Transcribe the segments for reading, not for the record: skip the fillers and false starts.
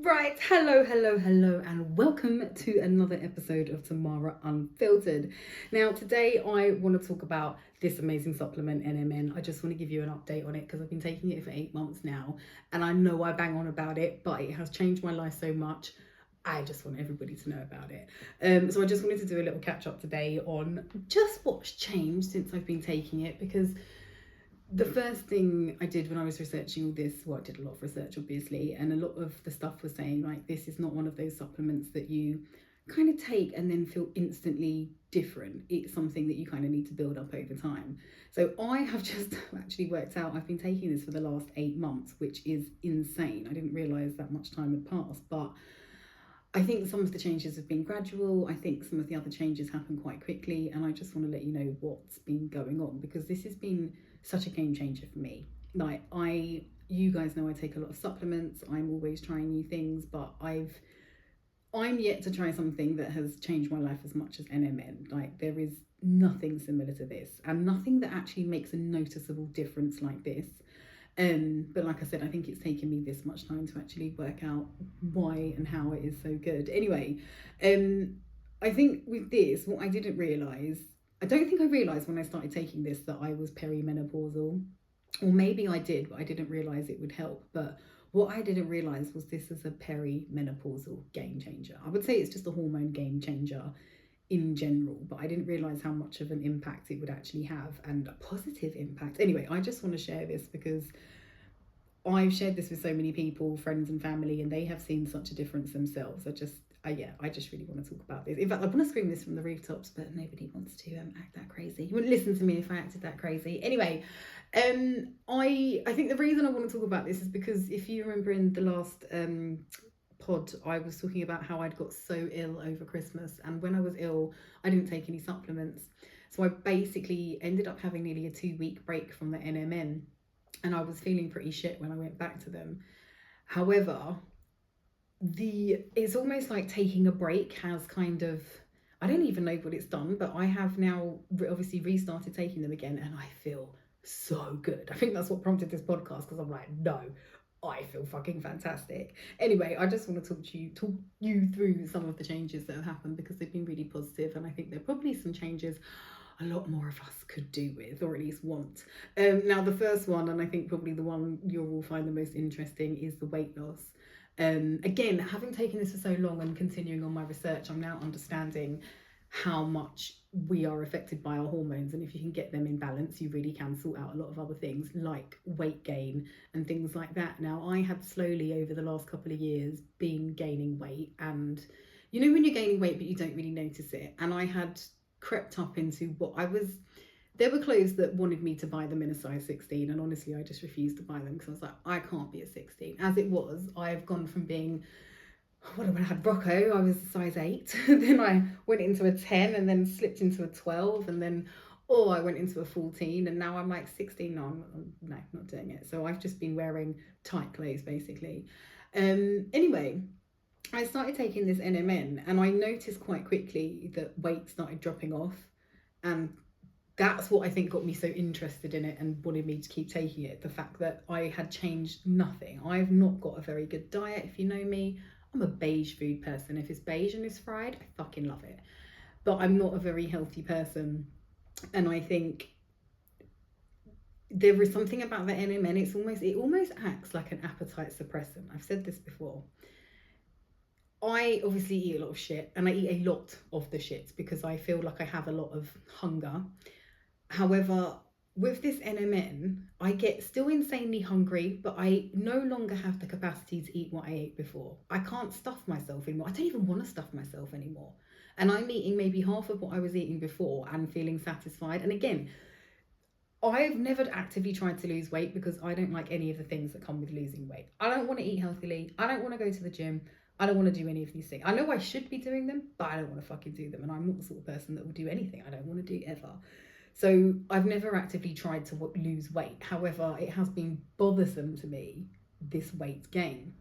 Right, hello, and welcome to another episode of Tamara Unfiltered. Now, today I want to talk about this amazing supplement, NMN. I just want to give you an update on it because I've been taking it for 8 months now, and I know I bang on about it, but it has changed my life so much. I just want everybody to know about it. So I just wanted to do a little catch up today on just what's changed since I've been taking it, because the first thing I did when I was researching all this, well, I did a lot of research obviously, and a lot of the stuff was saying like this is not one of those supplements that you kind of take and then feel instantly different. It's something that you kind of need to build up over time. So I have just actually worked out I've been taking this for the last 8 months, which is insane. I didn't realize that much time had passed, but I think some of the changes have been gradual. I think some of the other changes happen quite quickly, and I just want to let you know what's been going on because this has been such a game changer for me. Like you guys know I take a lot of supplements. I'm always trying new things, but I'm yet to try something that has changed my life as much as NMN. Like there is nothing similar to this, and nothing that actually makes a noticeable difference like this. But like I said, I think it's taken me this much time to actually work out why and how it is so good. Anyway, I think with this, what I didn't realise, I don't think I realised when I started taking this that I was perimenopausal. Or maybe I did, but I didn't realise it would help. But what I didn't realise was this is a perimenopausal game changer. I would say it's just a hormone game changer in general, but I didn't realise how much of an impact it would actually have, and a positive impact. Anyway, I just want to share this because I've shared this with so many people, friends and family, and they have seen such a difference themselves. I just really want to talk about this. In fact, I want to scream this from the rooftops, but nobody wants to act that crazy. You wouldn't listen to me if I acted that crazy. Anyway, I think the reason I want to talk about this is because if you remember in the last pod, I was talking about how I'd got so ill over Christmas, and when I was ill, I didn't take any supplements. So I basically ended up having nearly a 2-week break from the NMN, and I was feeling pretty shit when I went back to them. However, it's almost like taking a break has kind of, I don't even know what it's done, but I have now obviously restarted taking them again, and I feel so good. I think that's what prompted this podcast, because I'm like, no, I feel fucking fantastic. Anyway, I just want to talk you through some of the changes that have happened because they've been really positive, and I think there are probably some changes a lot more of us could do with, or at least want. Now, the first one, and I think probably the one you'll all find the most interesting, is the weight loss. Again, having taken this for so long and continuing on my research, I'm now understanding how much we are affected by our hormones, and if you can get them in balance, you really can sort out a lot of other things like weight gain and things like that. Now, I have slowly over the last couple of years been gaining weight, and you know when you're gaining weight but you don't really notice it, and I had crept up into there were clothes that wanted me to buy them in a size 16, and honestly I just refused to buy them because I was like, I can't be a 16. As it was, I've gone from being, when I had Rocco, I was a size 8. Then I went into a 10 and then slipped into a 12, and then I went into a 14, and now I'm like 16. No, I'm not doing it. So I've just been wearing tight clothes basically. Anyway, I started taking this NMN, and I noticed quite quickly that weight started dropping off, and that's what I think got me so interested in it and wanted me to keep taking it. The fact that I had changed nothing. I've not got a very good diet. If you know me, I'm a beige food person. If it's beige and it's fried, I fucking love it. But I'm not a very healthy person. And I think there is something about the NMN. It almost acts like an appetite suppressant. I've said this before. I obviously eat a lot of shit, and I eat a lot of the shit because I feel like I have a lot of hunger. However, with this NMN, I get still insanely hungry, but I no longer have the capacity to eat what I ate before. I can't stuff myself anymore. I don't even want to stuff myself anymore. And I'm eating maybe half of what I was eating before and feeling satisfied. And again, I've never actively tried to lose weight because I don't like any of the things that come with losing weight. I don't want to eat healthily. I don't want to go to the gym. I don't want to do any of these things. I know I should be doing them, but I don't want to fucking do them. And I'm not the sort of person that will do anything I don't want to do ever. So I've never actively tried to lose weight. However, it has been bothersome to me, this weight gain.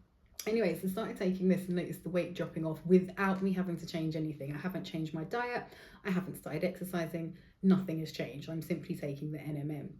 Anyway, so I started taking this and noticed the weight dropping off without me having to change anything. I haven't changed my diet. I haven't started exercising. Nothing has changed. I'm simply taking the NMN.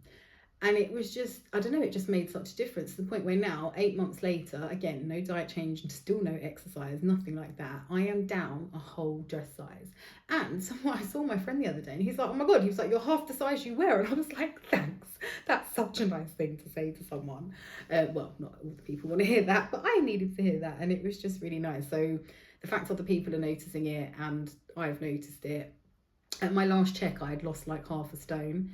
And it was just, I don't know, it just made such a difference to the point where now, 8 months later, again, no diet change, still no exercise, nothing like that. I am down a whole dress size. And I saw my friend the other day and he's like, oh my God, he was like, you're half the size you wear. And I was like, thanks. That's such a nice thing to say to someone. Well, not all the people want to hear that, but I needed to hear that. And it was just really nice. So the fact other people are noticing it and I've noticed it. At my last check, I had lost like half a stone.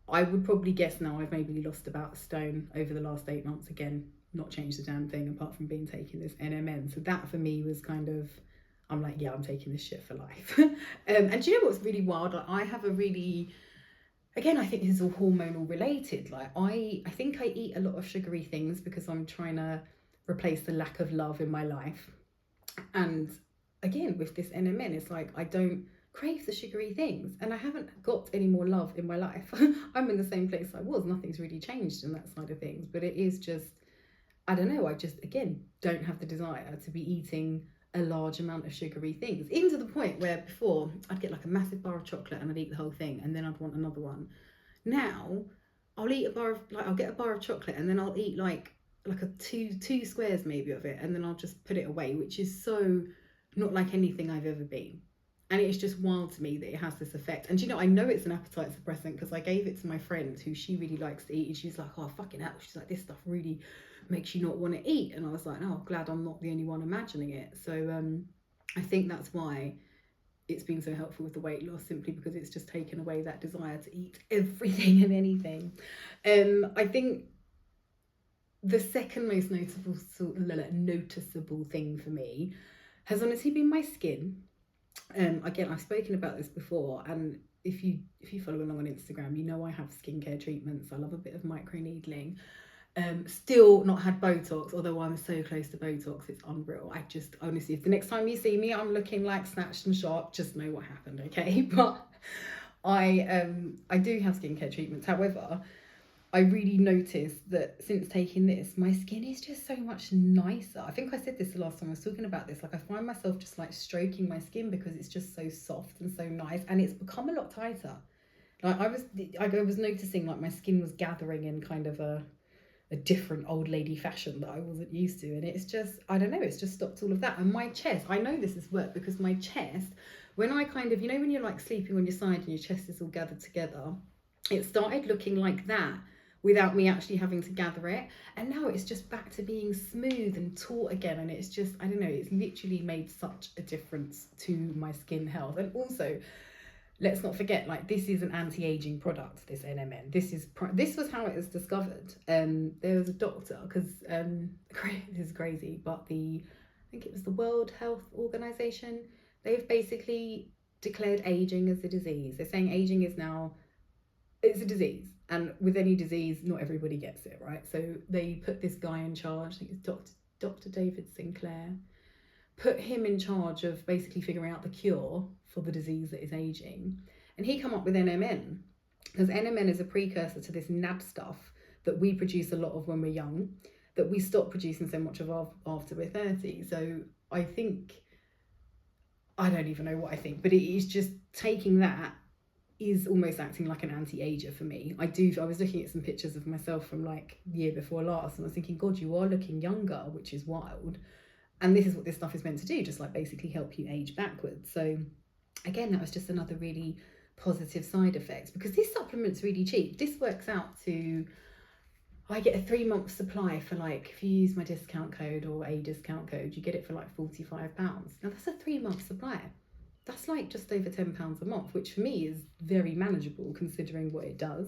I would probably guess now I've maybe lost about a stone over the last 8 months. Again, not changed a damn thing apart from being taking this NMN. So that for me was kind of, I'm like, yeah, I'm taking this shit for life. And do you know what's really wild? Like, I have a really, again, I think this is all hormonal related. Like I think I eat a lot of sugary things because I'm trying to replace the lack of love in my life. And again, with this NMN, it's like I don't crave the sugary things and I haven't got any more love in my life. I'm in the same place I was. Nothing's really changed in that side of things, but it is just, I don't know, I just again don't have the desire to be eating a large amount of sugary things, even to the point where before I'd get like a massive bar of chocolate and I'd eat the whole thing and then I'd want another one. Now I'll eat a bar of, like, I'll get a bar of chocolate and then I'll eat like a two squares maybe of it, and then I'll just put it away, which is so not like anything I've ever been. And it's just wild to me that it has this effect. And you know, I know it's an appetite suppressant because I gave it to my friend who she really likes to eat. And she's like, oh, fucking hell. She's like, this stuff really makes you not want to eat. And I was like, oh, glad I'm not the only one imagining it. So I think that's why it's been so helpful with the weight loss, simply because it's just taken away that desire to eat everything and anything. I think the second most noticeable thing for me has honestly been my skin. Again, I've spoken about this before, and if you follow along on Instagram, you know I have skincare treatments. I love a bit of microneedling. Still not had Botox, although I'm so close to Botox, it's unreal. I just, honestly, if the next time you see me I'm looking like snatched and sharp, just know what happened, okay? But I do have skincare treatments. However, I really noticed that since taking this, my skin is just so much nicer. I think I said this the last time I was talking about this. Like, I find myself just like stroking my skin because it's just so soft and so nice, and it's become a lot tighter. Like I was noticing like my skin was gathering in kind of a different old lady fashion that I wasn't used to, and it's just, I don't know, it's just stopped all of that. And my chest, I know this has worked because my chest, when I kind of, you know, when you're like sleeping on your side and your chest is all gathered together, it started looking like that without me actually having to gather it. And now it's just back to being smooth and taut again. And it's just, I don't know, it's literally made such a difference to my skin health. And also, let's not forget, like, this is an anti-aging product, this NMN. This was how it was discovered. There was a doctor, because this is crazy, but I think it was the World Health Organization, they've basically declared aging as a disease. They're saying aging is now, it's a disease. And with any disease, not everybody gets it, right? So they put this guy in charge, I think it's Dr. David Sinclair, put him in charge of basically figuring out the cure for the disease that is aging. And he come up with NMN, because NMN is a precursor to this NAD stuff that we produce a lot of when we're young, that we stop producing so much of after we're 30. So I think, I don't even know what I think, but it is just taking that is almost acting like an anti-ager for me. I was looking at some pictures of myself from like the year before last, and I was thinking, God, you are looking younger, which is wild. And this is what this stuff is meant to do, just like basically help you age backwards. So again, that was just another really positive side effect, because this supplement's really cheap. This works out to, I get a 3-month supply for, like, if you use my discount code or a discount code, you get it for like £45. Now that's a 3-month supply. That's like just over £10 a month, which for me is very manageable considering what it does.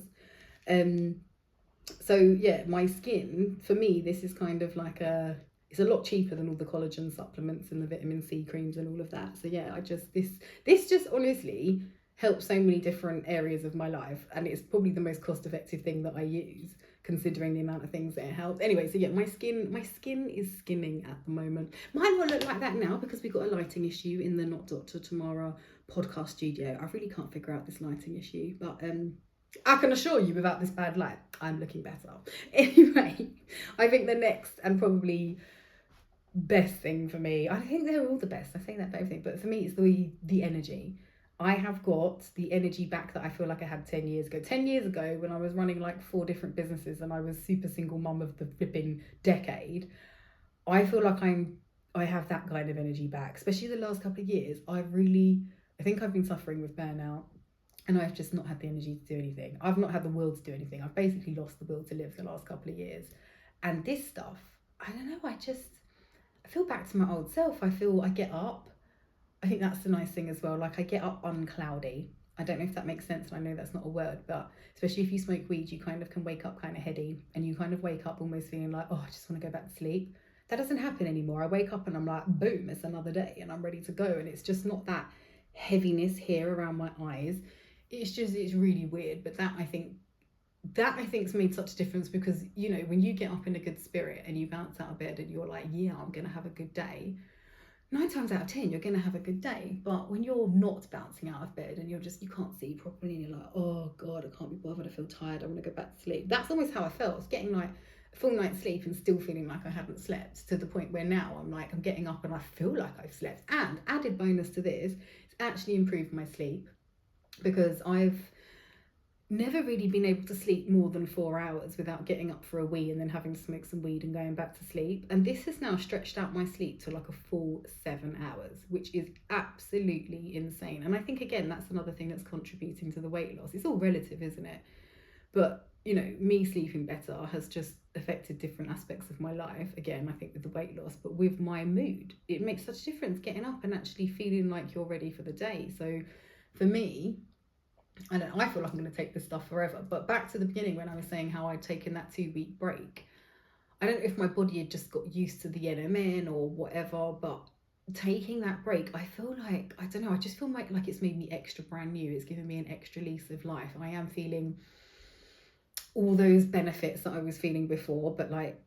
So yeah, my skin, for me, this is kind of like it's a lot cheaper than all the collagen supplements and the vitamin C creams and all of that. So yeah, this just honestly helps so many different areas of my life, and it's probably the most cost-effective thing that I use, considering the amount of things that it helps. Anyway, so yeah, my skin is skinning at the moment. Mine will look like that now because we got a lighting issue in the Not Dr. Tamara podcast studio. I really can't figure out this lighting issue, but I can assure you, without this bad light, I'm looking better. Anyway, I think the next and probably best thing for me, I think they're all the best, I say that for everything, but for me it's the energy. I have got the energy back that I feel like I had 10 years ago. 10 years ago, when I was running like 4 different businesses and I was super single mum of the flipping decade, I feel like I have that kind of energy back, especially the last couple of years. I think I've been suffering with burnout, and I've just not had the energy to do anything. I've not had the will to do anything. I've basically lost the will to live the last couple of years. And this stuff, I don't know, I feel back to my old self. I feel I get up. I think that's the nice thing as well. Like, I get up uncloudy. I don't know if that makes sense, and I know that's not a word, but especially if you smoke weed, you kind of can wake up kind of heady, and you kind of wake up almost feeling like, oh, I just want to go back to sleep. That doesn't happen anymore. I wake up and I'm like, boom, it's another day and I'm ready to go. And it's just not that heaviness here around my eyes. It's really weird. But that I think's made such a difference, because, you know, when you get up in a good spirit and you bounce out of bed and you're like, yeah, I'm going to have a good day, 9 times out of 10, you're going to have a good day. But when you're not bouncing out of bed and you can't see properly and you're like, oh God, I can't be bothered, I feel tired, I want to go back to sleep. That's almost how I felt. I was getting like a full night's sleep and still feeling like I hadn't slept, to the point where now I'm like, I'm getting up and I feel like I've slept. And added bonus to this, it's actually improved my sleep, because I've never really been able to sleep more than 4 hours without getting up for a wee and then having to smoke some weed and going back to sleep. And this has now stretched out my sleep to like a full 7 hours, which is absolutely insane. And I think, again, that's another thing that's contributing to the weight loss. It's all relative, isn't it? But, you know, me sleeping better has just affected different aspects of my life. Again, I think with the weight loss, but with my mood, it makes such a difference getting up and actually feeling like you're ready for the day. So for me, I feel like I'm going to take this stuff forever. But back to the beginning, when I was saying how I'd taken that 2-week break, I don't know if my body had just got used to the NMN or whatever, but taking that break, I feel like, I don't know, I just feel like it's made me extra brand new. It's given me an extra lease of life. I am feeling all those benefits that I was feeling before, but like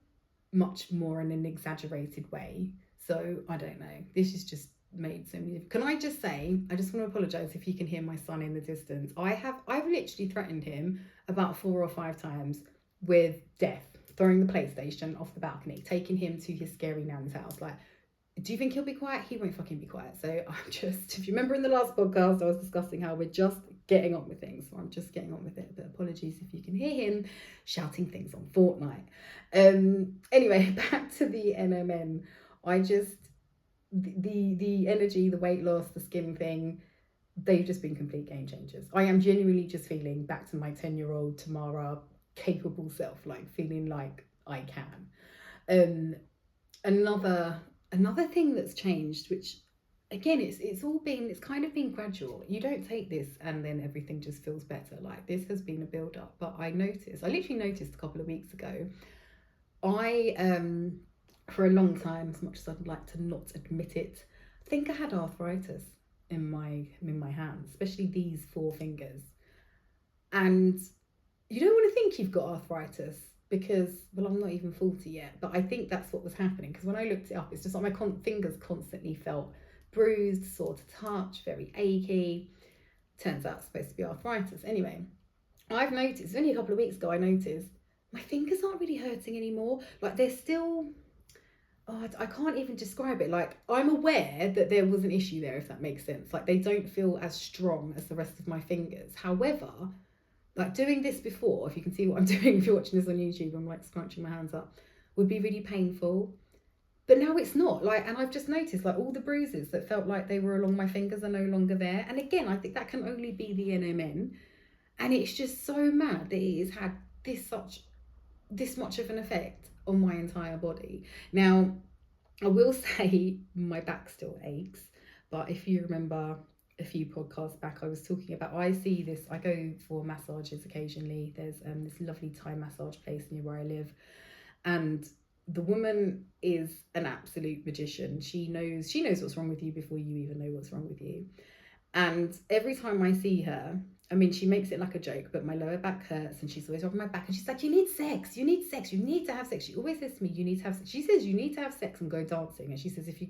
much more in an exaggerated way. So I don't know, this is just made so many. Can I just say, I just want to apologize if you can hear my son in the distance. I've literally threatened him about 4 or 5 times with death, throwing the PlayStation off the balcony, taking him to his scary nan's house. Like, do you think he'll be quiet? He won't fucking be quiet. So I'm just, if you remember in the last podcast, I was discussing how we're just getting on with things. So I'm just getting on with it. But apologies if you can hear him shouting things on Fortnite. Anyway, back to the NMN. The energy, the weight loss, the skin thing, they've just been complete game changers. I am genuinely just feeling back to my 10-year-old Tamara capable self, like feeling like I can. Another thing that's changed, which again, it's kind of been gradual. You don't take this and then everything just feels better. Like, this has been a build up. But I literally noticed a couple of weeks ago, for a long time, as much as I'd like to not admit it, I think I had arthritis in my hands, especially these 4 fingers. And you don't want to think you've got arthritis, because, well, I'm not even 40 yet, but I think that's what was happening, because when I looked it up, it's just like my fingers constantly felt bruised, sore to touch, very achy. Turns out it's supposed to be arthritis. Anyway, I've noticed, only a couple of weeks ago, I noticed my fingers aren't really hurting anymore. Like, they're still, I can't even describe it. Like, I'm aware that there was an issue there, if that makes sense. Like, they don't feel as strong as the rest of my fingers. However, like, doing this before, if you can see what I'm doing, if you're watching this on YouTube, I'm like scrunching my hands up, would be really painful. But now it's not. Like, and I've just noticed, like, all the bruises that felt like they were along my fingers are no longer there. And again, I think that can only be the NMN. And it's just so mad that it has had this much of an effect on my entire body. Now, I will say my back still aches, but if you remember a few podcasts back, I was talking about, I go for massages occasionally. There's this lovely Thai massage place near where I live, and the woman is an absolute magician. She knows what's wrong with you before you even know what's wrong with you. And every time I see her, I mean, she makes it like a joke, but my lower back hurts and she's always rubbing my back and she's like, you need sex, you need to have sex. She always says to me, you need to have sex. She says, you need to have sex and go dancing. And she says, if you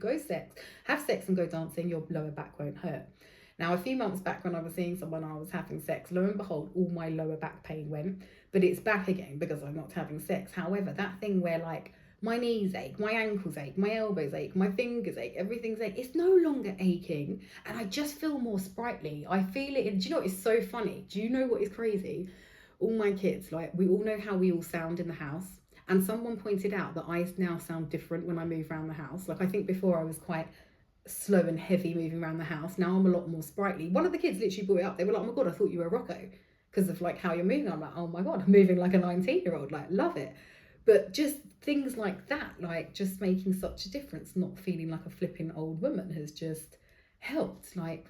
have sex and go dancing, your lower back won't hurt. Now, a few months back when I was seeing someone, I was having sex, lo and behold, all my lower back pain went, but it's back again because I'm not having sex. However, that thing where, like, my knees ache, my ankles ache, my elbows ache, my fingers ache, everything's ache. It's no longer aching, and I just feel more sprightly. I feel it. Do you know what is so funny? Do you know what is crazy? All my kids, like, we all know how we all sound in the house. And someone pointed out that I now sound different when I move around the house. Like, I think before I was quite slow and heavy moving around the house. Now I'm a lot more sprightly. One of the kids literally brought it up. They were like, oh my God, I thought you were Rocco because of like how you're moving. I'm like, oh my God, I'm moving like a 19-year-old. Like, love it. But just things like that, like just making such a difference, not feeling like a flipping old woman, has just helped. Like,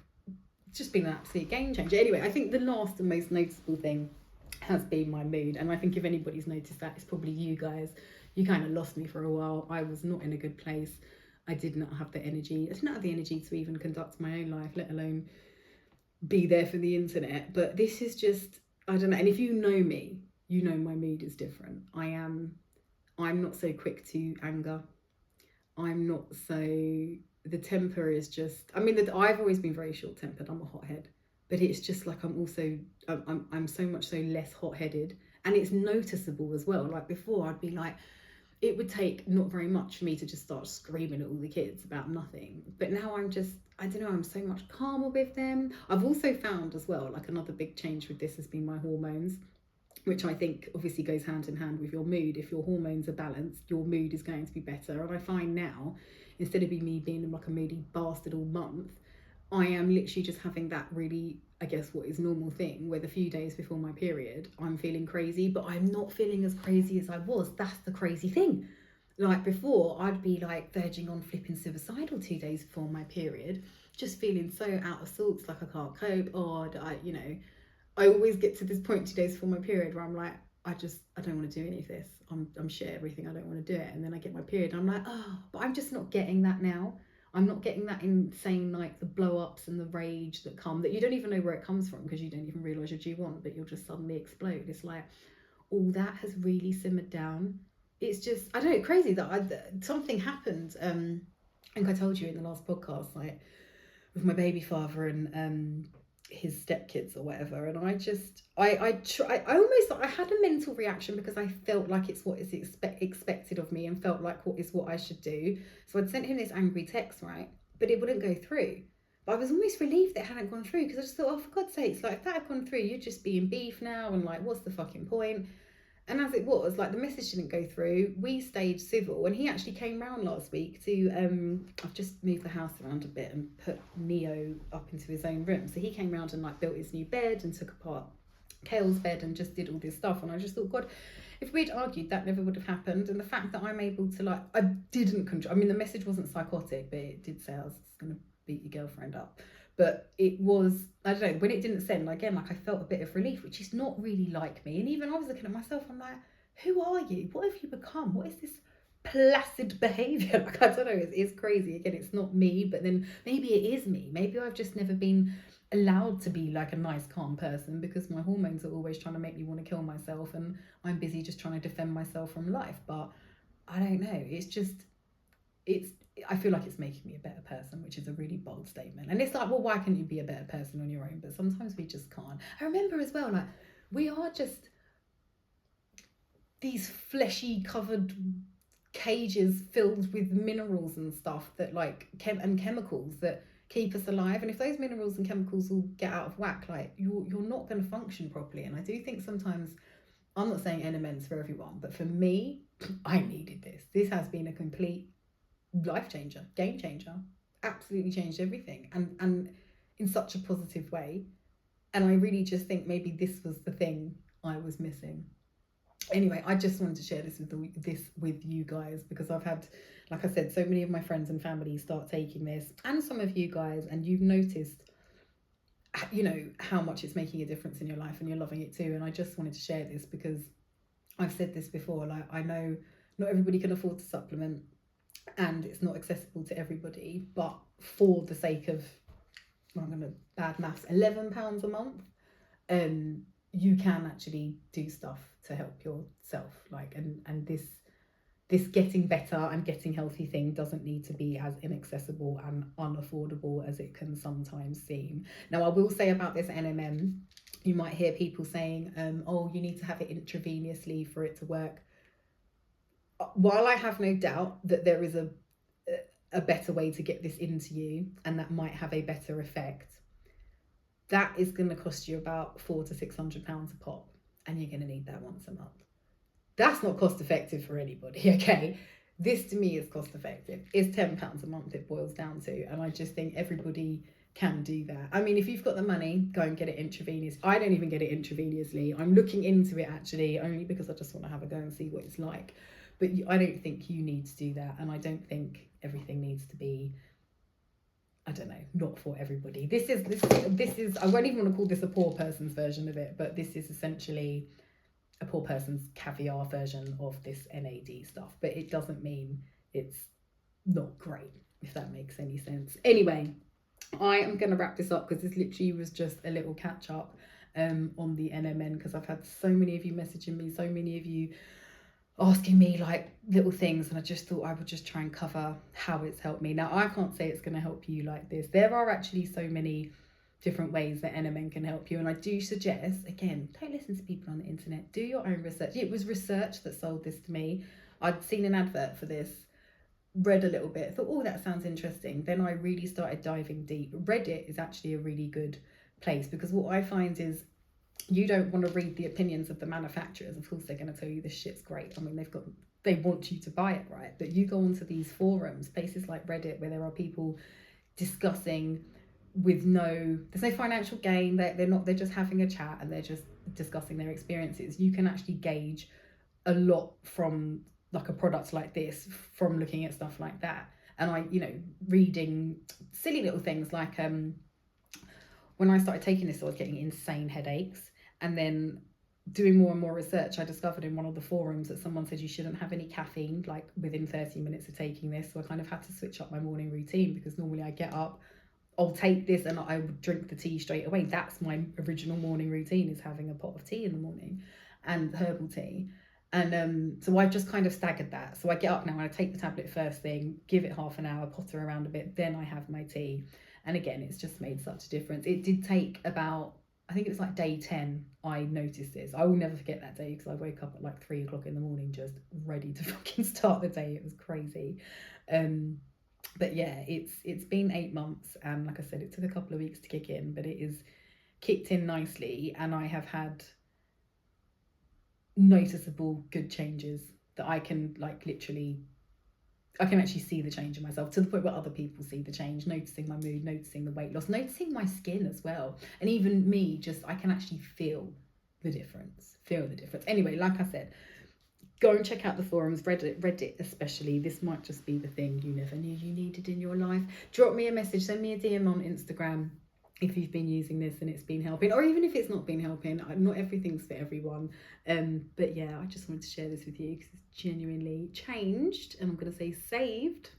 just been an absolute game changer. Anyway, I think the last and most noticeable thing has been my mood, and I think if anybody's noticed that, it's probably you guys. You kind of lost me for a while. I was not in a good place. I did not have the energy. I did not have the energy to even conduct my own life, let alone be there for the internet. But this is just, I don't know. And if you know me, you know my mood is different. I'm not so quick to anger. I'm not so, the temper is just, I mean, I've always been very short-tempered. I'm a hothead. But it's just like I'm so much so less hot-headed, and it's noticeable as well. Like before, I'd be like, it would take not very much for me to just start screaming at all the kids about nothing. But now I'm just, I don't know, I'm so much calmer with them. I've also found as well, like another big change with this has been my hormones, which I think obviously goes hand in hand with your mood. If your hormones are balanced, your mood is going to be better. And I find now, instead of me being like a moody bastard all month, I am literally just having that really, I guess, what is normal thing, where the few days before my period, I'm feeling crazy, but I'm not feeling as crazy as I was. That's the crazy thing. Like before, I'd be like verging on flipping suicidal 2 days before my period, just feeling so out of sorts, like I can't cope, or I always get to this point 2 days before my period where I'm like, I don't want to do any of this. I'm shit at everything. I don't want to do it. And then I get my period. And I'm like, oh, but I'm just not getting that now. I'm not getting that insane, like the blow-ups and the rage that come, that you don't even know where it comes from because you don't even realise you're due on, but you'll just suddenly explode. It's like, all that has really simmered down. It's just, I don't know, crazy that something happened. I think I told you in the last podcast, like with my baby father and his stepkids or whatever, and I had a mental reaction because I felt like it's what is expected of me, and felt like what I should do. So I'd sent him this angry text, right, but it wouldn't go through. But I was almost relieved that it hadn't gone through, because I just thought, oh, for God's sakes, like if that had gone through, you'd just be in beef now, and like what's the fucking point? And as it was, like the message didn't go through. We stayed civil, and he actually came round last week to, I've just moved the house around a bit and put Neo up into his own room. So he came round and like built his new bed and took apart Kale's bed and just did all this stuff. And I just thought, God, if we'd argued, that never would have happened. And the fact that I'm able to, like, I didn't control, I mean, the message wasn't psychotic, but it did say I was going to beat your girlfriend up. But it was, I don't know, when it didn't send, again, like I felt a bit of relief, which is not really like me. And even I was looking at myself, I'm like, who are you? What have you become? What is this placid behaviour? Like, I don't know, it's crazy. Again, it's not me, but then maybe it is me. Maybe I've just never been allowed to be like a nice, calm person, because my hormones are always trying to make me want to kill myself, and I'm busy just trying to defend myself from life. But I don't know, I feel like it's making me a better person, which is a really bold statement. And it's like, well, why can't you be a better person on your own? But sometimes we just can't. I remember as well, like, we are just these fleshy covered cages filled with minerals and stuff that like chemicals that keep us alive. And if those minerals and chemicals all get out of whack, like you're not going to function properly. And I do think sometimes, I'm not saying NMN's for everyone, but for me, I needed this. This has been a complete life changer, game changer, absolutely changed everything, and in such a positive way. And I really just think maybe this was the thing I was missing. Anyway, I just wanted to share this with you guys, because I've had, like I said, so many of my friends and family start taking this, and some of you guys, and you've noticed, you know, how much it's making a difference in your life, and you're loving it too. And I just wanted to share this because I've said this before, like, I know not everybody can afford to supplement, and it's not accessible to everybody, but for the sake of, I'm going to bad maths, £11 a month, you can actually do stuff to help yourself. Like, and this getting better and getting healthy thing doesn't need to be as inaccessible and unaffordable as it can sometimes seem. Now, I will say about this NMN, you might hear people saying, oh, you need to have it intravenously for it to work. while I have no doubt that there is a better way to get this into you and that might have a better effect, that is going to cost you about £400 to £600 a pop, and you're going to need that once a month. That's not cost effective for anybody, okay? This to me is cost effective. It's £10 a month it boils down to, and I just think everybody can do that. I mean, if you've got the money, go and get it intravenous. I don't even get it intravenously. I'm looking into it actually, only because I just want to have a go and see what it's like. But I don't think you need to do that, and I don't think everything needs to be, I don't know, not for everybody. This is I won't even want to call this a poor person's version of it, but this is essentially a poor person's caviar version of this NAD stuff. But it doesn't mean it's not great, if that makes any sense. Anyway, I am going to wrap this up because this literally was just a little catch up on the NMN, because I've had so many of you messaging me, so many of you asking me like little things, and I just thought I would just try and cover how it's helped me. Now, I can't say it's going to help you like this. There are actually so many different ways that NMN can help you, and I do suggest, again, don't listen to people on the internet, do your own research. It was research that sold this to me. I'd seen an advert for this, read a little bit, thought, oh, that sounds interesting. Then I really started diving deep. Reddit is actually a really good place, because what I find is you don't want to read the opinions of the manufacturers. Of course, they're going to tell you this shit's great. I mean, they want you to buy it, right? But you go onto these forums, places like Reddit, where there are people discussing with there's no financial gain. They're just having a chat, and they're just discussing their experiences. You can actually gauge a lot from like a product like this from looking at stuff like that. And I, reading silly little things like when I started taking this, I was getting insane headaches. And then doing more and more research, I discovered in one of the forums that someone said you shouldn't have any caffeine like within 30 minutes of taking this. So I kind of had to switch up my morning routine, because normally I get up, I'll take this and I would drink the tea straight away. That's my original morning routine, is having a pot of tea in the morning, and herbal tea. And so I've just kind of staggered that. So I get up now and I take the tablet first thing, give it half an hour, potter around a bit, then I have my tea. And again, it's just made such a difference. It did take about, I think it was like day 10, I noticed this. I will never forget that day, because I woke up at like 3 o'clock in the morning, just ready to fucking start the day. It was crazy. But yeah, it's been 8 months, and like I said, it took a couple of weeks to kick in, but it is kicked in nicely, and I have had noticeable good changes that I can I can actually see the change in myself, to the point where other people see the change, noticing my mood, noticing the weight loss, noticing my skin as well. And even me, I can actually feel the difference. Anyway, like I said, go and check out the forums, Reddit especially. This might just be the thing you never knew you needed in your life. Drop me a message, send me a DM on Instagram if you've been using this and it's been helping, or even if it's not been helping. Not everything's for everyone. But yeah, I just wanted to share this with you, because it's genuinely changed, and I'm going to say saved,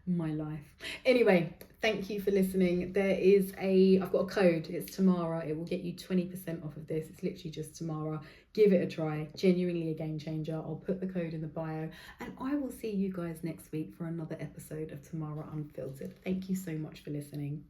my life. Anyway, thank you for listening. I've got a code. It's Tamara. It will get you 20% off of this. It's literally just Tamara. Give it a try. Genuinely a game changer. I'll put the code in the bio, and I will see you guys next week for another episode of Tamara Unfiltered. Thank you so much for listening.